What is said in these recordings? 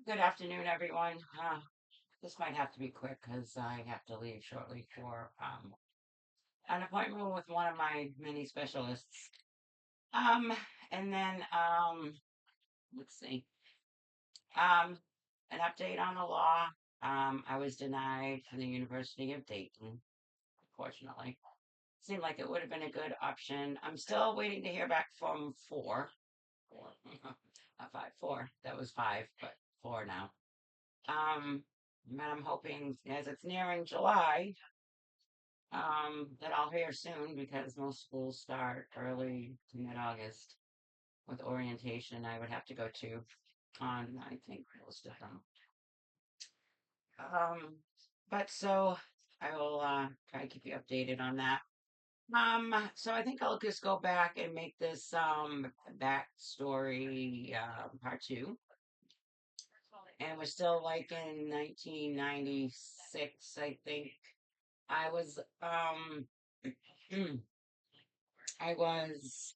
Good afternoon, everyone. This might have to be quick because I have to leave shortly for an appointment with one of my many specialists. Um, and then let's see. Um, an update on the law. I was denied from the University of Dayton, unfortunately. Seemed like it would have been a good option. I'm still waiting to hear back from four, not five, four. That was five, but four now. Um, and I'm hoping as it's nearing July, that I'll hear soon because most schools start early to mid-August with orientation. I would have to go to on, I think, most of them. Um, but so I will try to keep you updated on that. So I think I'll just go back and make this backstory part two. And we're still like in 1996, I think. I was I was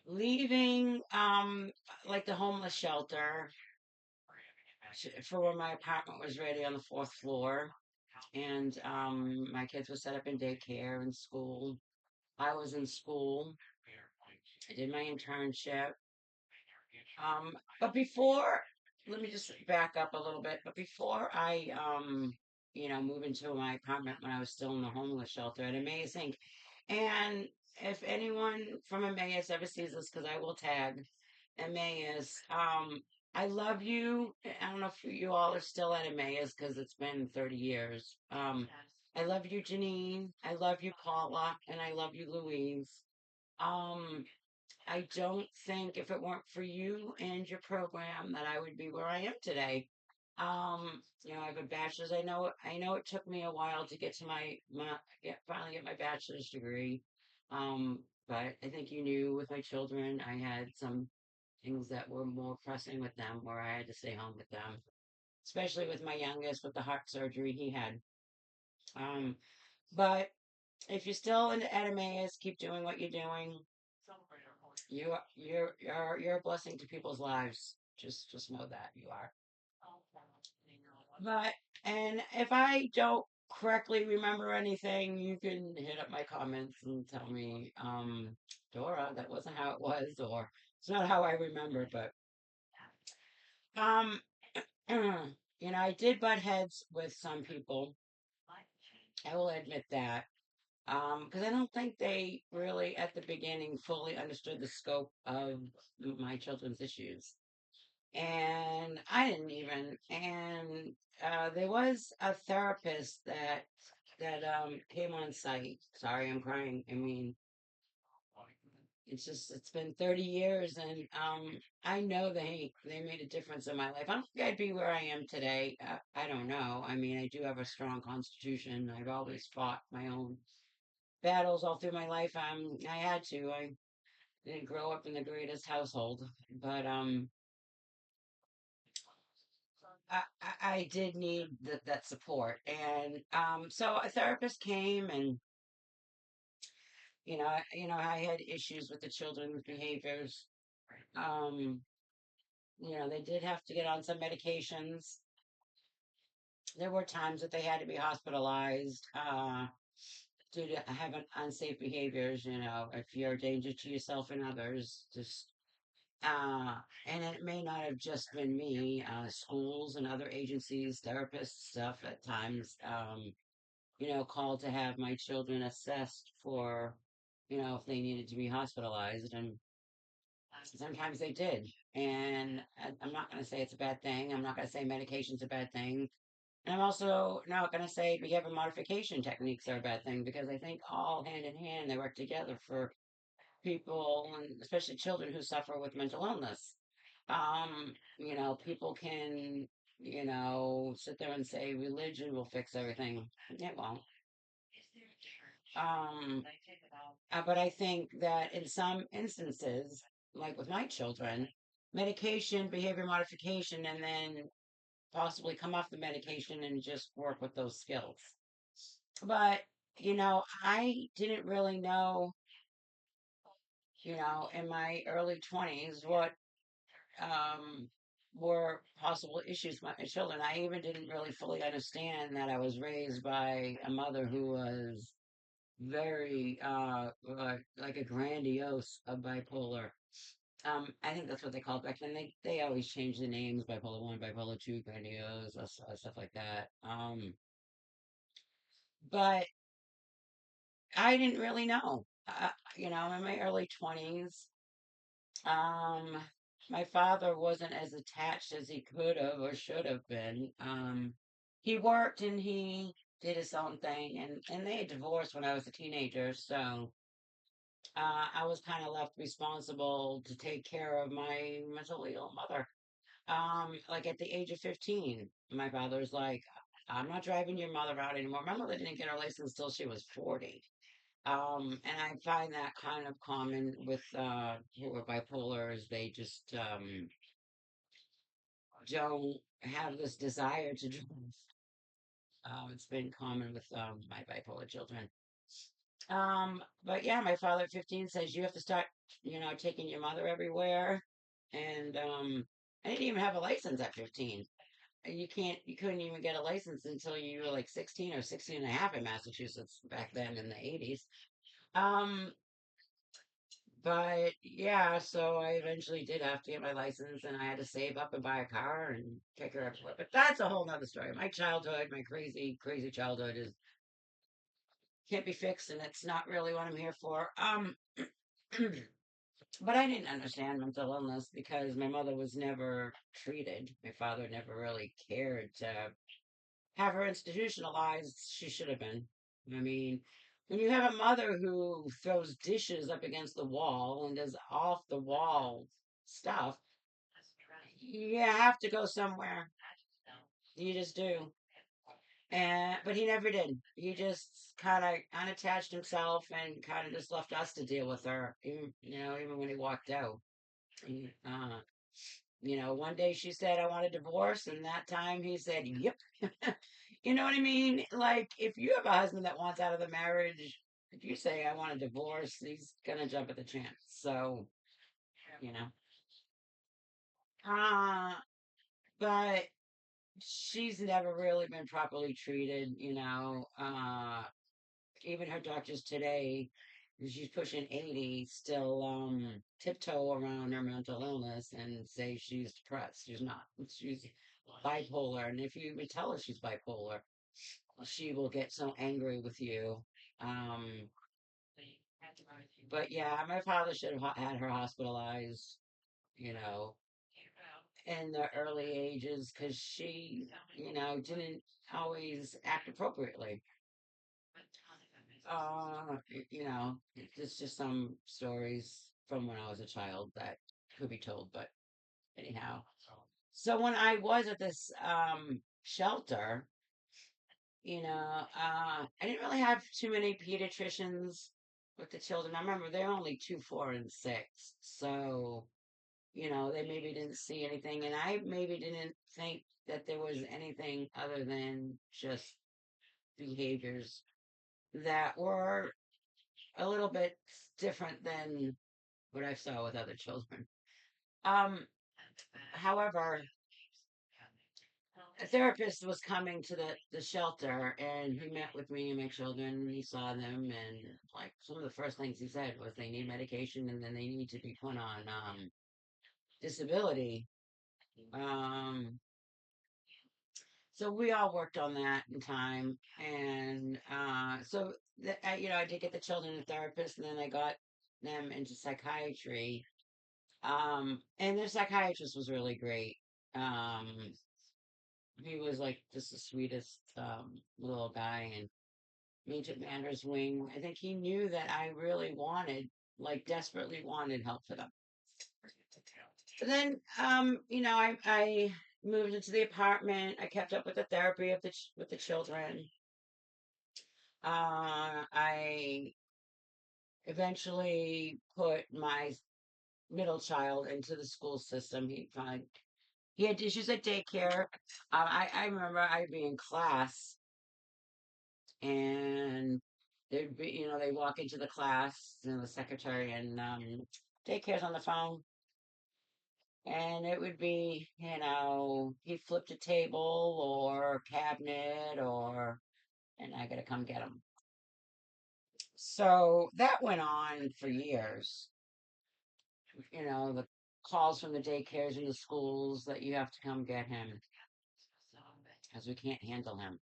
leaving like the homeless shelter for where my apartment was ready on the fourth floor, and my kids were set up in daycare and school. I was in school. I did my internship. But before, let me just back up a little bit. But before I move into my apartment when I was still in the homeless shelter at Amazing. And if anyone from Emmaus ever sees this, because I will tag Emmaus, I love you. I don't know if you all are still at Emmaus because it's been 30 years. I love you, Janine. I love you, Paula, and I love you, Louise. Um, I don't think if it weren't for you and your program that I would be where I am today. I have a bachelor's. I know it took me a while to get to finally get my bachelor's degree. But I think you knew with my children, I had some things that were more pressing with them where I had to stay home with them, especially with my youngest with the heart surgery he had. Um, but if you're still in at Emmaus, keep doing what you're doing. You're a blessing to people's lives. Just know that you are. But and if I don't correctly remember anything, you can hit up my comments and tell me, Dora, that wasn't how it was, or it's not how I remember. But um, I did butt heads with some people. I will admit that. Because I don't think they really, at the beginning, fully understood the scope of my children's issues. And I didn't even. And there was a therapist that came on site. Sorry, I'm crying. I mean, it's been 30 years, and I know they made a difference in my life. I don't think I'd be where I am today. I don't know. I mean, I do have a strong constitution. I've always fought my own battles all through my life. I had to. I didn't grow up in the greatest household, but I did need that support, and so a therapist came, and I had issues with the children's behaviors. Um, they did have to get on some medications. There were times that they had to be hospitalized due to having unsafe behaviors. If you're a danger to yourself and others, just and it may not have just been me. Schools and other agencies, therapists, stuff at times. Called to have my children assessed for, if they needed to be hospitalized. And sometimes they did. And I'm not going to say it's a bad thing. I'm not going to say medication's a bad thing. And I'm also not going to say behavior modification techniques are a bad thing because I think all hand in hand they work together for people and especially children who suffer with mental illness. People can, sit there and say religion will fix everything. It won't. But I think that in some instances, like with my children, medication, behavior modification, and then possibly come off the medication and just work with those skills. But, I didn't really know, in my early 20s what, um, were possible issues with my children. I even didn't really fully understand that I was raised by a mother who was very like a grandiose bipolar. I think that's what they called it back then. They always change the names: bipolar one, bipolar two, grandiose, stuff like that. But I didn't really know. In my early 20s, um, my father wasn't as attached as he could have or should have been. He worked and he did his own thing, and they had divorced when I was a teenager, so I was kind of left responsible to take care of my mentally ill mother. Like at the age of 15, my father was like, I'm not driving your mother out anymore. My mother didn't get her license till she was 40. And I find that kind of common with who are bipolars. They just don't have this desire to drive. It's been common with my bipolar children. But yeah, my father at 15 says you have to start, taking your mother everywhere. And I didn't even have a license at 15. And you couldn't even get a license until you were like 16 or 16 and a half in Massachusetts back then in the 80s. Um, but yeah, so I eventually did have to get my license and I had to save up and buy a car and take her everywhere. But that's a whole nother story. My childhood, my crazy, crazy childhood is can't be fixed and it's not really what I'm here for. But I didn't understand mental illness because my mother was never treated. My father never really cared to have her institutionalized. She should have been. I mean, when you have a mother who throws dishes up against the wall and does off the wall stuff, you have to go somewhere. You just do. And but he never did. He just kind of unattached himself and kind of just left us to deal with her. Even when he walked out. He, one day she said, I want a divorce. And that time he said, yep. You know what I mean? Like, if you have a husband that wants out of the marriage, if you say, I want a divorce, he's going to jump at the chance. So, you know. Uh, but she's never really been properly treated. Even her doctors today, she's pushing 80, still tiptoe around her mental illness and say she's depressed. She's not. She's bipolar. And if you even tell her she's bipolar, she will get so angry with you. Um, but yeah, my father should have had her hospitalized, you know, in the early ages because she, didn't always act appropriately. It's just some stories from when I was a child that could be told, but anyhow. So when I was at this shelter, I didn't really have too many pediatricians with the children. I remember they're only 2, 4, and 6. So, they maybe didn't see anything, and I maybe didn't think that there was anything other than just behaviors that were a little bit different than what I saw with other children. Um, However, a therapist was coming to the shelter and he met with me and my children and he saw them and like some of the first things he said was they need medication and then they need to be put on disability. Um, so we all worked on that in time and I did get the children a therapist and then I got them into psychiatry. And their psychiatrist was really great. Um, he was like just the sweetest little guy, and me took me under his wing. I think he knew that I really wanted, like, desperately wanted help for them. So then, I moved into the apartment. I kept up with the therapy with the children. I eventually put my middle child into the school system. He had issues at daycare. I remember I'd be in class and there'd be, they walk into the class, the secretary and daycare's on the phone. And it would be, he flipped a table or a cabinet and I gotta come get him. So that went on for years. The calls from the daycares and the schools that you have to come get him because we can't handle him.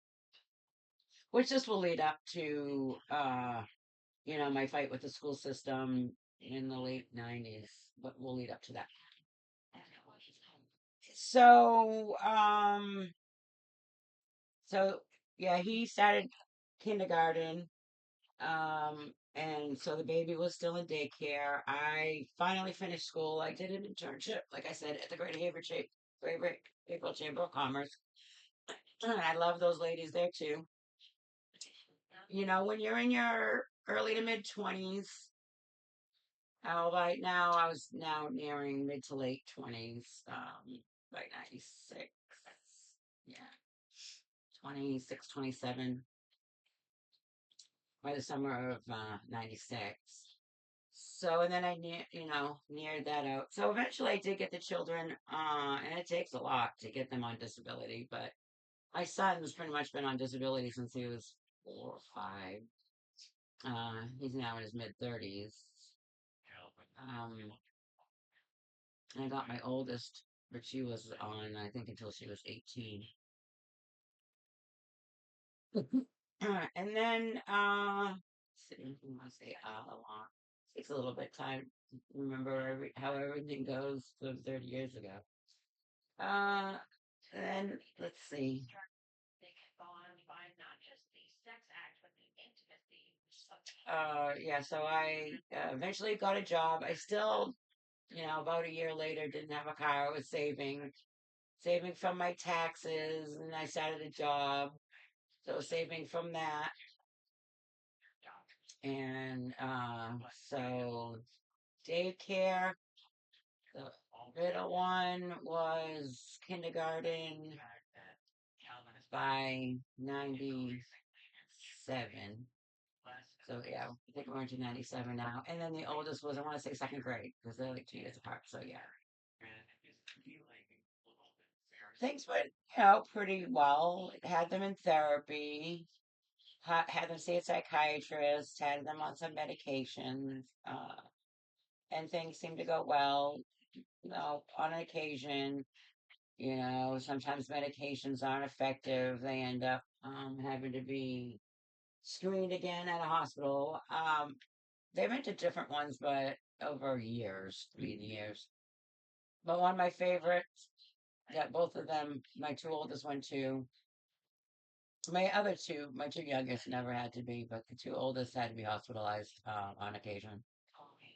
Which this will lead up to, my fight with the school system in the late 90s, but we'll lead up to that. So, so yeah, he started kindergarten. And so the baby was still in daycare. I finally finished school. I did an internship, like I said, at the Great April Chamber of Commerce. And I love those ladies there too. When you're in your early to mid 20s, how about now? I was now nearing mid to late 20s, like 96. Yeah, 26, 27 by the summer of 96. So, and then neared that out. So eventually I did get the children, and it takes a lot to get them on disability, but my son's pretty much been on disability since he was 4 or 5. He's now in his mid 30s. Um, and I got my oldest, but she was on, I think, until she was 18. And then, I want to say, a lot. Takes a little bit of time to remember how everything goes from 30 years ago. Uh, then let's see. Yeah, so I eventually got a job. I still, about a year later, didn't have a car. I was saving from my taxes, and I started a job. So saving from that, and so daycare. The middle one was kindergarten by 97. So yeah, I think we're into 97 now. And then the oldest was, I want to say, second grade because they're like 2 years apart. So yeah, things went, pretty well. Had them in therapy, had them see a psychiatrist, had them on some medications, and things seemed to go well. On occasion, sometimes medications aren't effective. They end up having to be screened again at a hospital. They've been to different ones, but over years, 3 years. But one of my favorites that both of them, my two oldest went to, my two youngest never had to be, but the two oldest had to be hospitalized on occasion.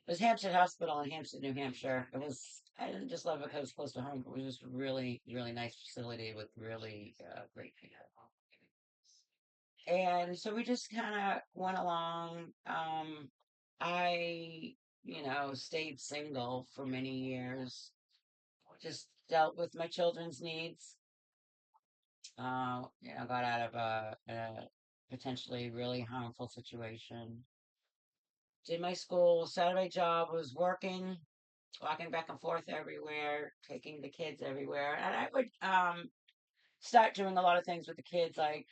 It was Hampstead Hospital in Hampstead, New Hampshire. I didn't just love it because it was close to home. It was just a really, really nice facility with really great people. And so we just kind of went along. I, stayed single for many years, just dealt with my children's needs. Got out of a potentially really harmful situation. Did my school, started my job, was working, walking back and forth everywhere, taking the kids everywhere. And I would start doing a lot of things with the kids. Like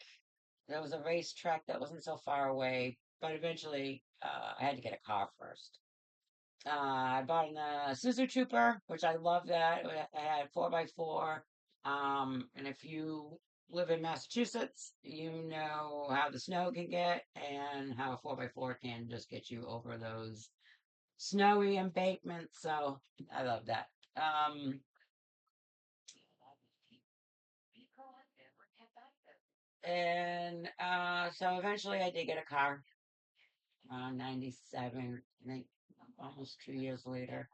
there was a racetrack that wasn't so far away, but eventually I had to get a car first. I bought a Scissor Trooper, which I love that. I had 4x4. And if you live in Massachusetts, you know how the snow can get and how a 4x4 can just get you over those snowy embankments. So I love that. And so eventually I did get a car, 97, I think almost 2 years later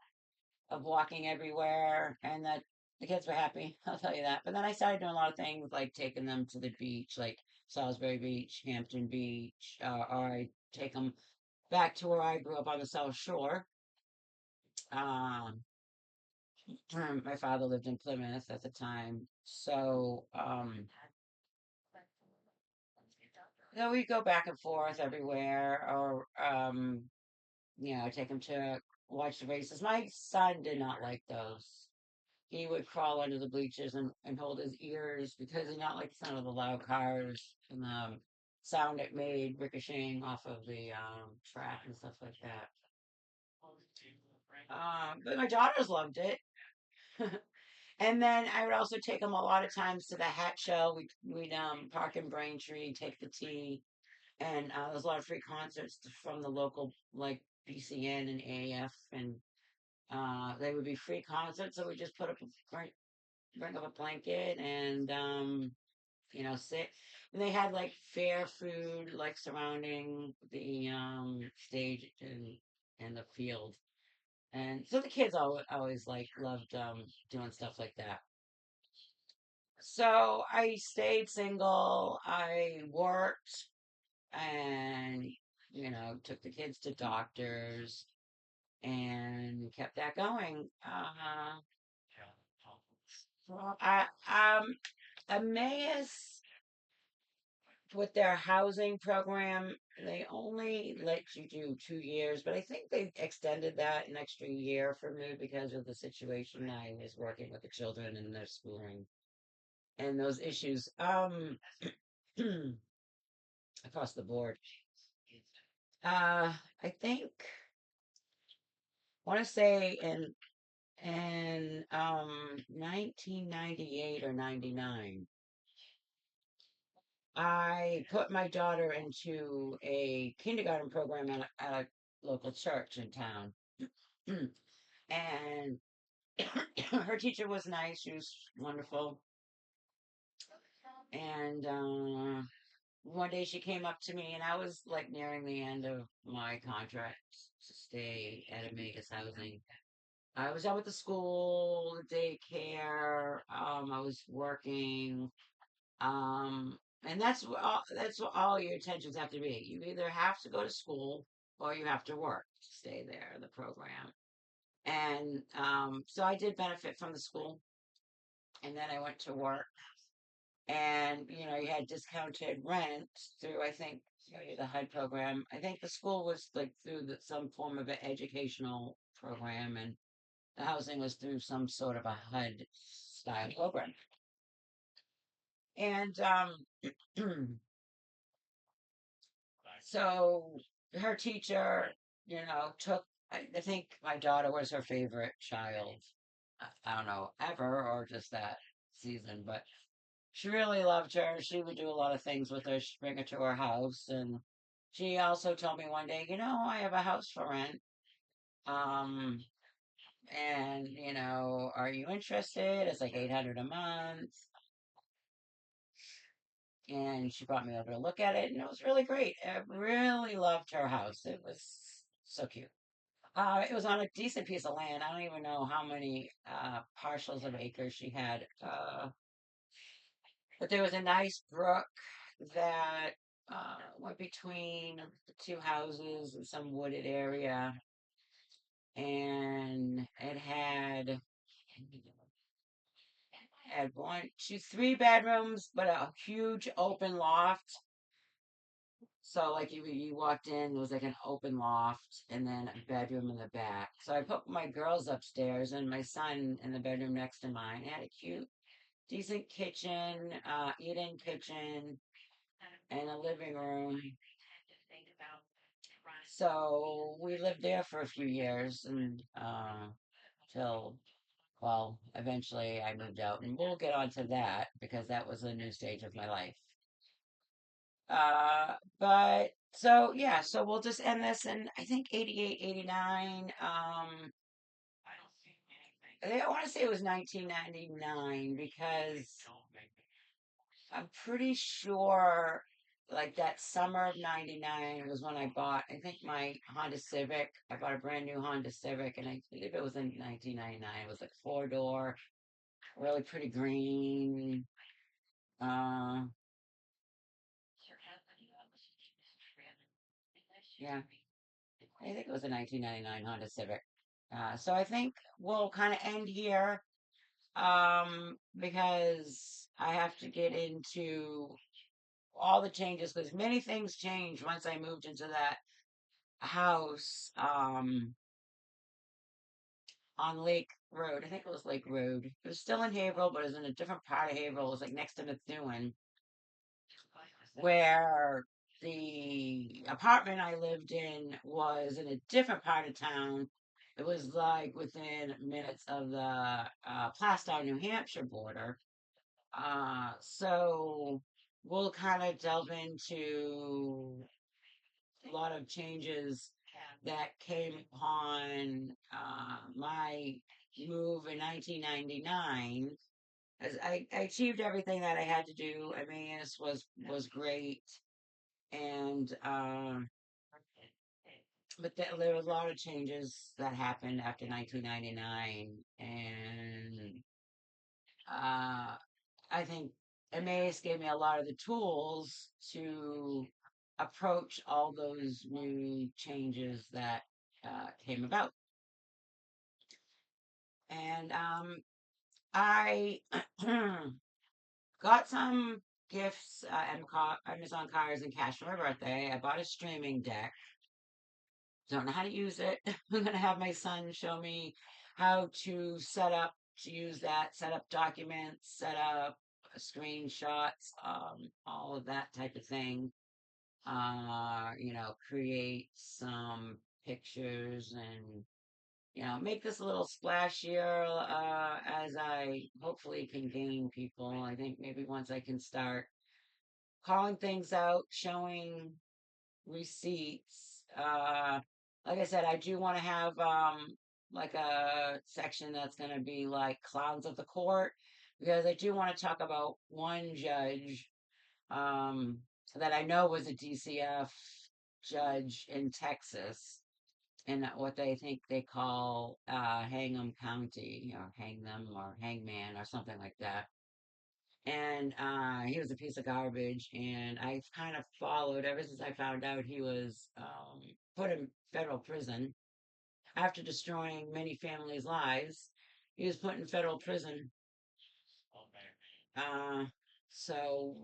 of walking everywhere, and that the kids were happy. I'll tell you that. But then I started doing a lot of things like taking them to the beach, like Salisbury Beach, Hampton Beach, or I take them back to where I grew up on the South Shore. Um, my father lived in Plymouth at the time, so we go back and forth everywhere, or take him to watch the races. My son did not like those. he would crawl under the bleachers and hold his ears because he not like the sound of the loud cars and the sound it made ricocheting off of the track and stuff like that. But my daughters loved it. And then I would also take them a lot of times to the hat show. We'd park in Braintree, take the T, and there's a lot of free concerts from the local like BCN and AF, and they would be free concerts. So we just bring up a blanket and sit. And they had like fair food like surrounding the stage and the field. And so the kids always like loved doing stuff like that. So I stayed single. I worked and took the kids to doctors and kept that going. Well, Emmaus with their housing program, they only let you do 2 years, but I think they extended that an extra year for me because of the situation I was working with the children and their schooling and those issues across the board. I think want to say in 1998 or 99, I put my daughter into a kindergarten program at a local church in town. And her teacher was nice. She was wonderful. And one day she came up to me, and I was like nearing the end of my contract to stay at Amigas Housing. I was out with the school, the daycare. I was working. And that's what all your attentions have to be. You either have to go to school or you have to work to stay there in the program. And so I did benefit from the school, and then I went to work, and you had discounted rent through I think the HUD program. I think the school was like through some form of an educational program, and the housing was through some sort of a HUD style program. And so her teacher, took, I think my daughter was her favorite child. I don't know, ever or just that season, but she really loved her. She would do a lot of things with her. She'd bring her to her house. And she also told me one day, I have a house for rent. Um, and, are you interested? It's like 800 a month. And she brought me over to look at it, and it was really great. I really loved her house. It was so cute. It was on a decent piece of land. I don't even know how many parcels of acres she had. But there was a nice brook that went between the two houses in some wooded area. And it had one, two, three bedrooms, but a huge open loft. So like you walked in, it was like an open loft and then a bedroom in the back. So I put my girls upstairs and my son in the bedroom next to mine. It had a cute, decent kitchen, eat-in kitchen, and a living room. So we lived there for a few years and till well, eventually I moved out, and we'll get onto that because that was a new stage of my life. But so yeah, so we'll just end this in I think 88, 89. I want to say it was 1999 because I'm pretty sure like that summer of 99 was when I bought, I think my Honda Civic. I bought a brand new Honda Civic, and I believe it was in 1999. It was like four-door, really pretty green. Uh, yeah, I think it was a 1999 Honda Civic. So I think we'll kind of end here because I have to get into all the changes because many things changed once I moved into that house on Lake Road. I think it was Lake Road. It was still in Haverhill, but it was in a different part of Haverhill. It was like next to Methuen, where the apartment I lived in was in a different part of town. It was like within minutes of the Plastow, New Hampshire border. So we'll kind of delve into a lot of changes that came upon my move in 1999. As I achieved everything that I had to do. Emmaus was great, and but there were a lot of changes that happened after 1999, and uh, I think Emmaus gave me a lot of the tools to approach all those new changes that came about. And I got some gifts, Amazon cards and cash for my birthday. I bought a streaming deck. Don't know how to use it. I'm gonna have my son show me how to set up to use that, set up documents, set up screenshots, all of that type of thing. Create some pictures and make this a little splashier as I hopefully can gain people. I think maybe once I can start calling things out, showing receipts. Like I said, I do want to have like a section that's going to be like clowns of the court because I do want to talk about one judge um, that I know was a DCF judge in Texas in what they think they call Hangum County or Hang Them or Hangman or something like that. And he was a piece of garbage, and I've kind of followed ever since I found out he was put in federal prison after destroying many families' lives. He was put in federal prison. Uh, so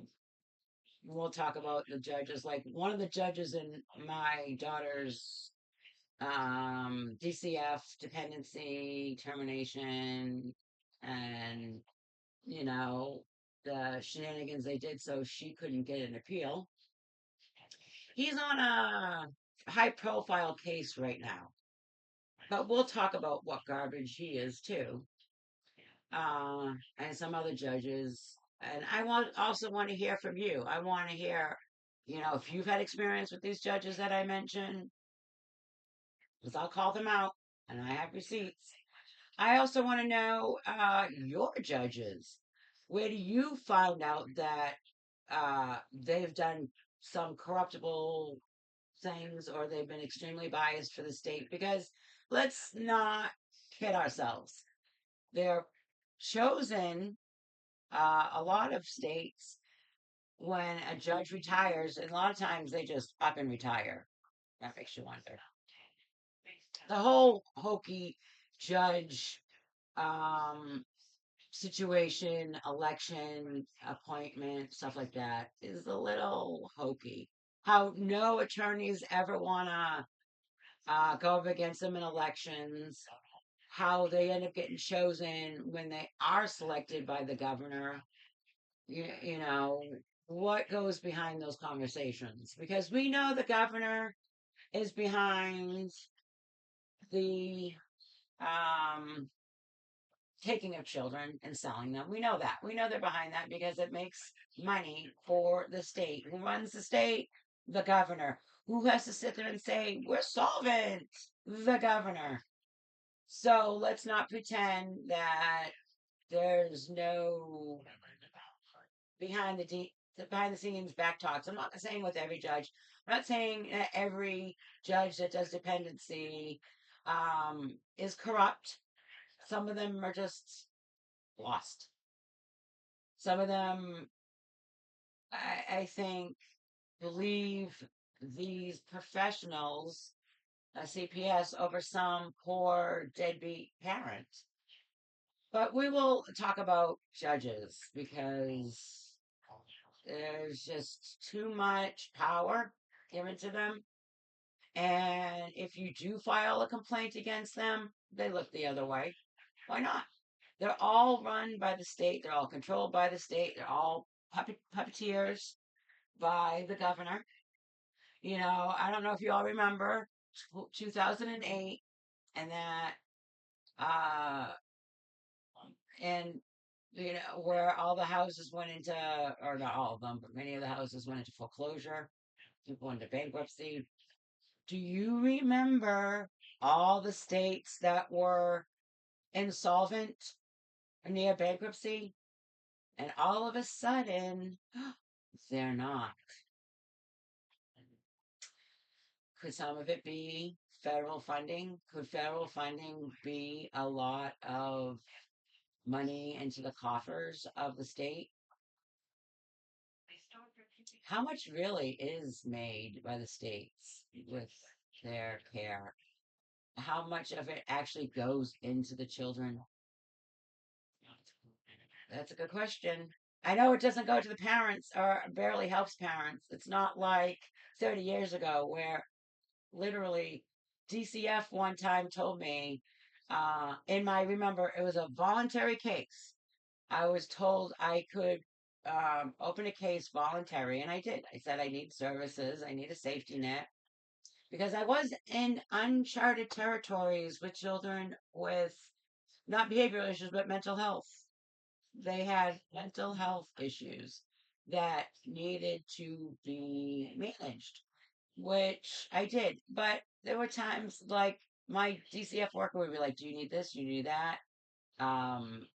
we'll talk about the judges. Like one of the judges in my daughter's DCF dependency termination and you know the shenanigans they did so she couldn't get an appeal. He's on a high profile case right now, but we'll talk about what garbage he is too, and some other judges. And also want to hear from you. I want to hear, if you've had experience with these judges that I mentioned, because I'll call them out and I have receipts. I also want to know your judges. Where do you find out that they've done some corruptible things or they've been extremely biased for the state? Because let's not kid ourselves. They're chosen a lot of states when a judge retires, and a lot of times they just up and retire. That makes you wonder. The whole hokey judge um, situation, election, appointment, stuff like that is a little hokey. How no attorneys ever want to go up against them in elections, how they end up getting chosen when they are selected by the governor. You know, what goes behind those conversations? Because we know the governor is behind the um, taking of children and selling them. We know that. We know they're behind that because it makes money for the state. Who runs the state? The governor. Who has to sit there and say, we're solvent? The governor. So let's not pretend that there's no behind the scenes back talks. I'm not saying with every judge. I'm not saying that every judge that does dependency is corrupt. Some of them are just lost. Some of them, I think, believe these professionals, a CPS, over some poor deadbeat parent. But we will talk about judges because there's just too much power given to them. And if you do file a complaint against them, they look the other way. Why not? They're all run by the state. They're all controlled by the state. They're all puppeteers by the governor. I don't know if you all remember 2008 and that, uh, and where all the houses went into, or not all of them, but many of the houses went into foreclosure. People went into bankruptcy. Do you remember all the states that were insolvent or near bankruptcy? And all of a sudden, they're not. Could some of it be federal funding? Could federal funding be a lot of money into the coffers of the state? How much really is made by the states with their care? How much of it actually goes into the children? That's a good question. I know it doesn't go to the parents or barely helps parents. It's not like 30 years ago where literally DCF one time told me, remember, it was a voluntary case. I was told I could open a case voluntary, and I did. I said I need services, I need a safety net, because I was in uncharted territories with children with not behavioral issues, but mental health. They had mental health issues that needed to be managed, which I did. But there were times like my DCF worker would be like, "Do you need this? Do you need that?"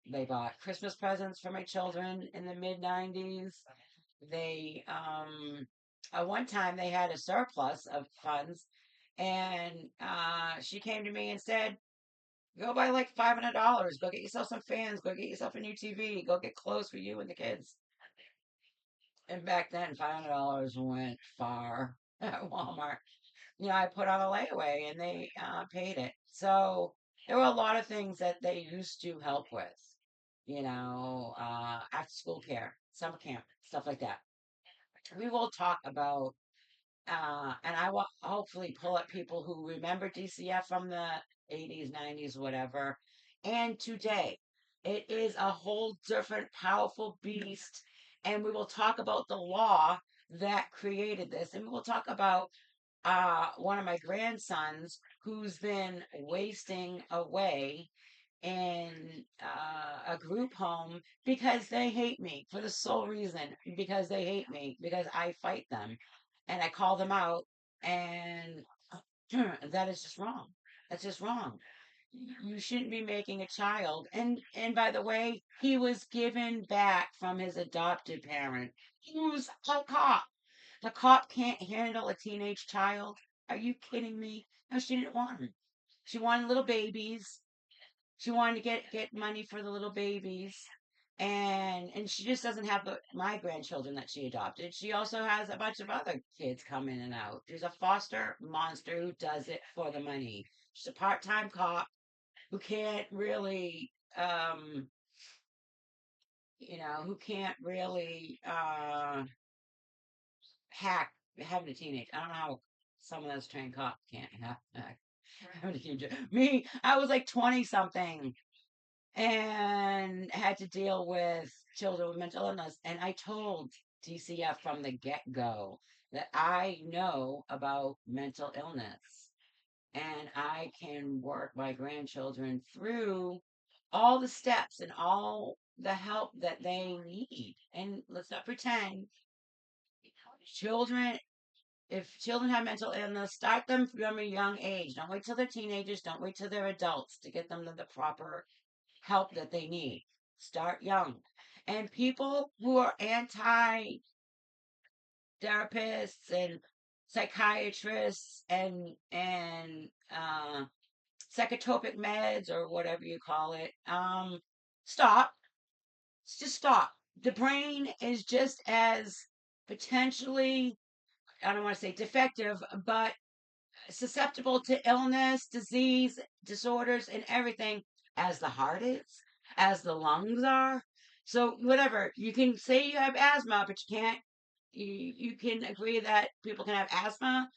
They bought Christmas presents for my children in the mid 90s. They, at one time, they had a surplus of funds, and she came to me and said, "Go buy like $500. Go get yourself some fans. Go get yourself a new TV. Go get clothes for you and the kids." And back then, $500 went far at Walmart. I put on a layaway and they paid it. So there were a lot of things that they used to help with, after school care, summer camp, stuff like that. We will talk about, and I will hopefully pull up people who remember DCF from the 80s, 90s, whatever, and today. It is a whole different, powerful beast. And we will talk about the law that created this. And we will talk about one of my grandsons who's been wasting away in a group home because they hate me for the sole reason because they hate me because I fight them and I call them out, and that is just wrong. That's just wrong. You shouldn't be making a child. And by the way, he was given back from his adopted parent, who's a cop. The cop can't handle a teenage child. Are you kidding me? No, she didn't want him. She wanted little babies. She wanted to get money for the little babies. And she just doesn't have my grandchildren that she adopted. She also has a bunch of other kids come in and out. She's a foster monster who does it for the money. She's a part-time cop who can't really who can't really hack having a teenage. I don't know how someone that's trained cop can't hack having a teenager. Me, I was like 20 something and had to deal with children with mental illness. And I told DCF from the get go that I know about mental illness and I can work my grandchildren through all the steps and all the help that they need. And let's not pretend children if children have mental illness, start them from a young age. Don't wait till they're teenagers. Don't wait till they're adults to get them the proper help that they need. Start young. And people who are anti therapists and psychiatrists and psychotropic meds or whatever you call it, stop. Just stop. The brain is just as potentially, I don't want to say defective, but susceptible to illness, disease, disorders, and everything as the heart is, as the lungs are. So whatever, you can say you have asthma, but you can't. You can agree that people can have asthma,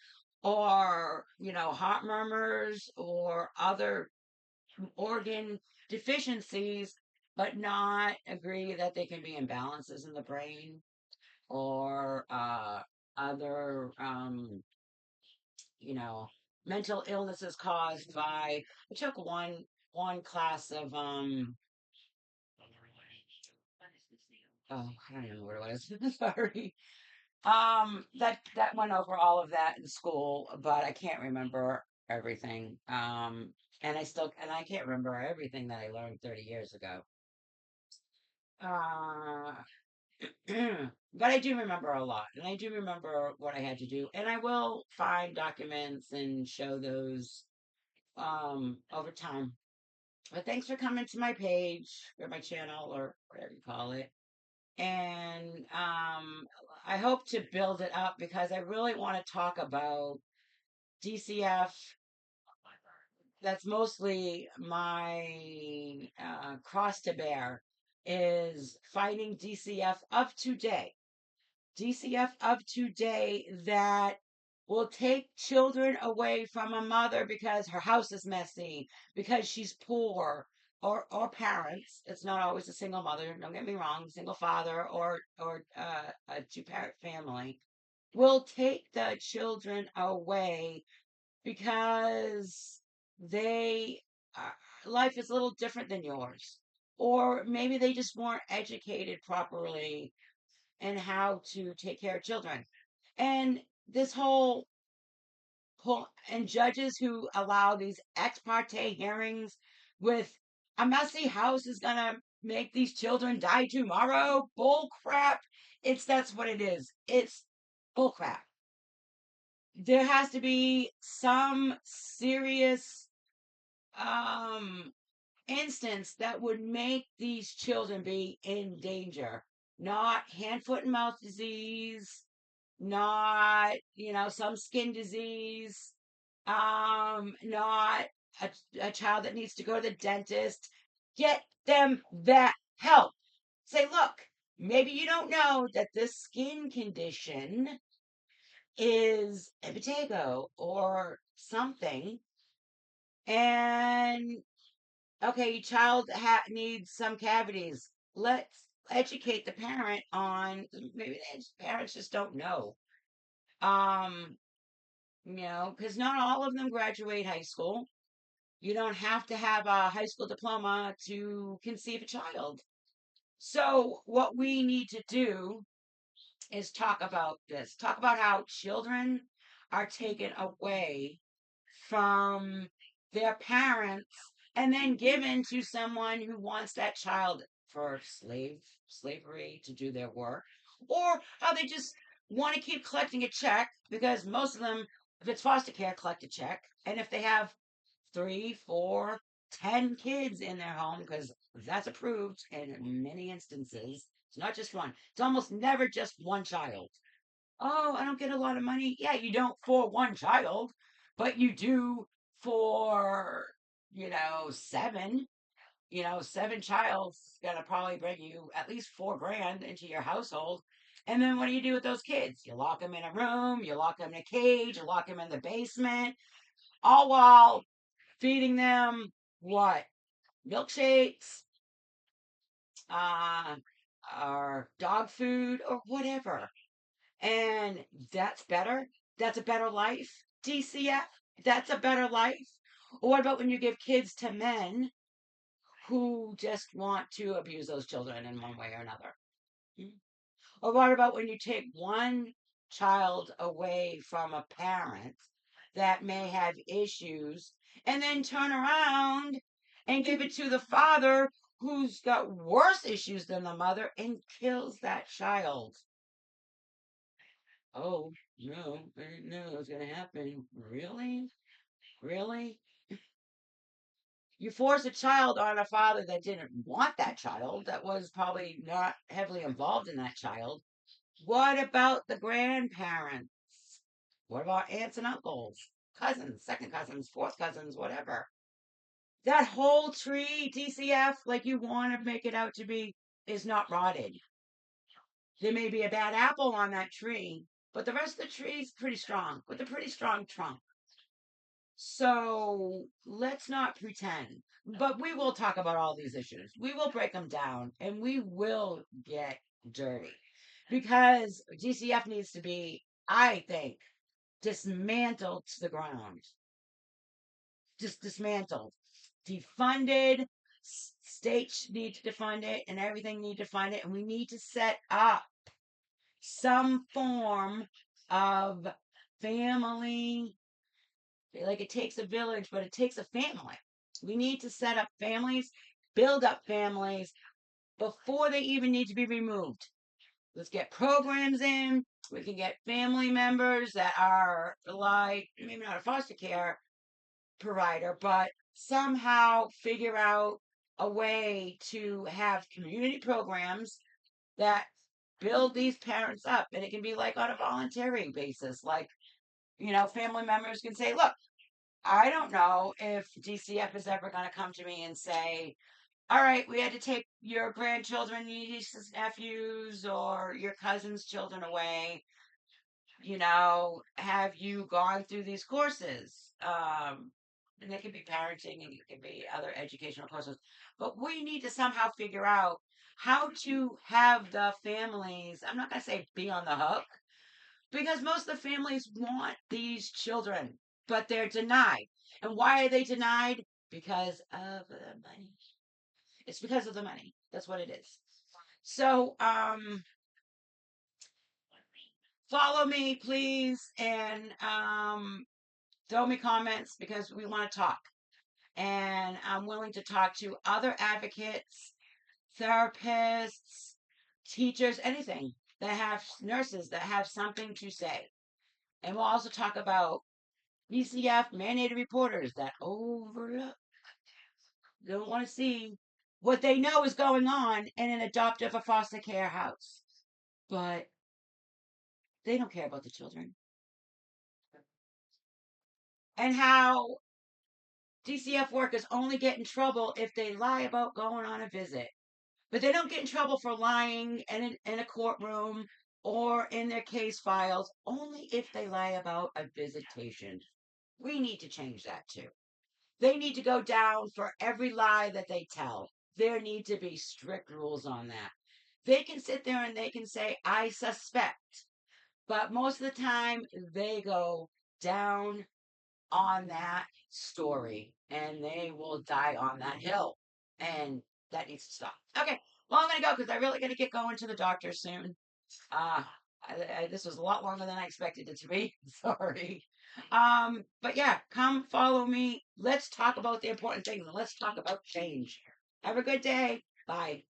or heart murmurs, or other organ deficiencies, but not agree that they can be imbalances in the brain or other, you know, mental illnesses caused by. I took one class of oh, I don't even know what it was. Sorry. That went over all of that in school, but I can't remember everything. And I can't remember everything that I learned 30 years ago. Uh, but I do remember a lot, and I do remember what I had to do, and I will find documents and show those over time. But thanks for coming to my page or my channel or whatever you call it. And I hope to build it up because I really want to talk about DCF. That's mostly my cross to bear is fighting DCF of today. DCF of today that will take children away from a mother because her house is messy, because she's poor, or parents. It's not always a single mother. Don't get me wrong, single father or a two parent family will take the children away because they life is a little different than yours, or maybe they just weren't educated properly and how to take care of children. And this whole and judges who allow these ex parte hearings with a messy house is gonna make these children die tomorrow. Bull crap. That's what it is. It's bull crap. There has to be some serious um instance that would make these children be in danger. Not hand, foot, and mouth disease, not, some skin disease, not a child that needs to go to the dentist. Get them that help. Say, look, maybe you don't know that this skin condition is impetigo or something, and okay, your child needs some cavities. Let's educate the parent on maybe parents just don't know. Um, because not all of them graduate high school. You don't have to have a high school diploma to conceive a child. So, what we need to do is talk about this. Talk about how children are taken away from their parents and then given to someone who wants that child for slavery to do their work, or how they just want to keep collecting a check because most of them, if it's foster care, collect a check, and if they have three, four, 10 kids in their home, because that's approved in many instances. It's not just one. It's almost never just one child. Oh, I don't get a lot of money. Yeah, you don't for one child, but you do for, seven. Seven child's gonna probably bring you at least 4 grand into your household. And then what do you do with those kids? You lock them in a room, you lock them in a cage, you lock them in the basement, all while feeding them what? Milkshakes, uh, or dog food, or whatever. And that's better. That's a better life. DCF, that's a better life. Or what about when you give kids to men who just want to abuse those children in one way or another? Hmm? Or what about when you take one child away from a parent that may have issues and then turn around and give it to the father who's got worse issues than the mother and kills that child? Oh, no, I didn't know it was going to happen. Really? Really? You force a child on a father that didn't want that child, that was probably not heavily involved in that child. What about the grandparents? What about aunts and uncles, cousins, second cousins, fourth cousins, whatever? That whole tree, DCF, like you want to make it out to be, is not rotted. There may be a bad apple on that tree, but the rest of the tree is pretty strong, with a pretty strong trunk. So let's not pretend, but we will talk about all these issues. We will break them down and we will get dirty because DCF needs to be, I think, dismantled to the ground, just dismantled, defunded. States need to defund it and everything need to fund it. And we need to set up some form of family. Like it takes a village, but it takes a family. We need to set up families, build up families before they even need to be removed. Let's get programs in. We can get family members that are like maybe not a foster care provider, but somehow figure out a way to have community programs that build these parents up. And it can be like on a voluntary basis. Like, family members can say, look, I don't know if DCF is ever going to come to me and say, all right, we had to take your grandchildren, nieces, nephews, or your cousin's children away. Have you gone through these courses? And it could be parenting and it could be other educational courses. But we need to somehow figure out how to have the families, I'm not going to say be on the hook, because most of the families want these children, but they're denied. And why are they denied? Because of the money. It's because of the money. That's what it is. So, follow me, please, and throw me comments because we want to talk. And I'm willing to talk to other advocates, therapists, teachers, anything that have nurses that have something to say. And we'll also talk about DCF mandated reporters that overlook, don't want to see what they know is going on in an adoptive or foster care house. But they don't care about the children. And how DCF workers only get in trouble if they lie about going on a visit. But they don't get in trouble for lying in a courtroom or in their case files, only if they lie about a visitation. We need to change that too. They need to go down for every lie that they tell. There need to be strict rules on that. They can sit there and they can say, I suspect. But most of the time, they go down on that story and they will die on that hill. And that needs to stop. Okay. Well, I'm going to go because I really got to get going to the doctor soon. Uh, this was a lot longer than I expected it to be. Sorry. But yeah, come follow me. Let's talk about the important things and let's talk about change. Have a good day. Bye.